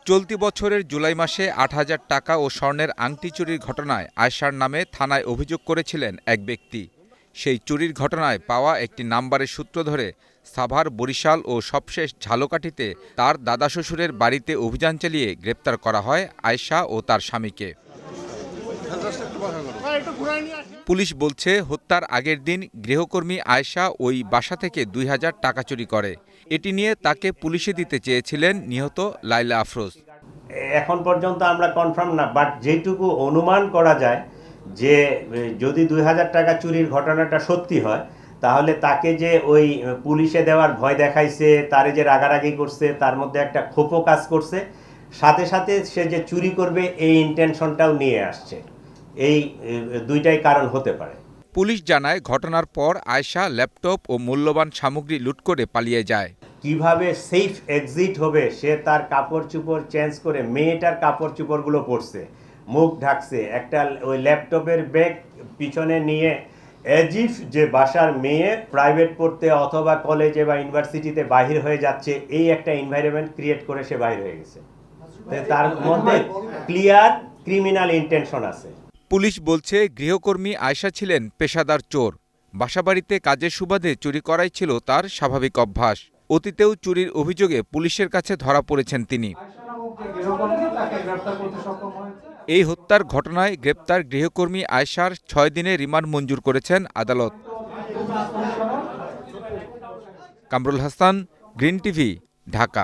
চলতি বছরের জুলাই মাসে ৮,০০০ টাকা ও স্বর্ণের আংটি চুরির ঘটনায় আয়েশার নামে থানায় অভিযোগ করেছিলেন এক ব্যক্তি। সেই চুরির ঘটনায় পাওয়া একটি নাম্বারের সূত্র ধরে সাভার, বরিশাল ও সবশেষ ঝালকাঠিতে তার দাদা শ্বশুরের বাড়িতে অভিযান চালিয়ে গ্রেপ্তার করা হয় আয়েশা ও তার স্বামীকে। পুলিশ বলছে, হত্যার আগের দিন গৃহকর্মী আয়েশা ওই বাসা থেকে ২,০০০ টাকা চুরি করে। এটি নিয়ে তাকে পুলিশে দিতে চেয়েছিলেন নিহত লাইলা আফরোজ। এখন পর্যন্ত আমরা কনফার্ম না, বাট যেটুকু অনুমান করা যায় যে যদি ২,০০০ টাকা চুরির ঘটনাটা সত্যি হয়, তাহলে তাকে যে ওই পুলিশে দেওয়ার ভয় দেখাইছে, তারে যে রাগারাগি করছে, তার মধ্যে একটা ক্ষোভও কাজ করছে, সাথে সাথে সে যে চুরি করবে এই ইন্টেনশনটাও নিয়ে আসছে। এই দুইটাই কারণ হতে পারে। পুলিশ জানায়, ঘটনার পর আয়েশা ল্যাপটপ ও মূল্যবান সামগ্রী লুট করে পালিয়ে যায়। কিভাবে সেফ এক্সিট হবে, সে তার কাপড় চোপড় চেঞ্জ করে মেয়েটার কাপড় চোপড়গুলো পরছে, মুখ ঢাকছে, একটা ওই ল্যাপটপের ব্যাগ পিছনে নিয়ে এজিফ যে বাসার মেয়ে প্রাইভেট পড়তে অথবা কলেজে বা ইউনিভার্সিটিতে বাহির হয়ে যাচ্ছে, এই একটা এনভায়রনমেন্ট ক্রিয়েট করে সে বাহির হয়ে গেছে। তার মধ্যে ক্লিয়ার ক্রিমিনাল ইন্টেনশন আছে। পুলিশ বলছে, গৃহকর্মী আয়েশা ছিলেন পেশাদার চোর। বাসাবাড়িতে কাজের সুবাদে চুরি করাই ছিল তার স্বাভাবিক অভ্যাস। অতীতেও চুরির অভিযোগে পুলিশের কাছে ধরা পড়েছেন তিনি। এই হত্যার ঘটনায় গ্রেপ্তার গৃহকর্মী আয়েশার ৬ দিনের রিমান্ড মঞ্জুর করেছেন আদালত। Kamrul Hasan, green TV, Dhaka.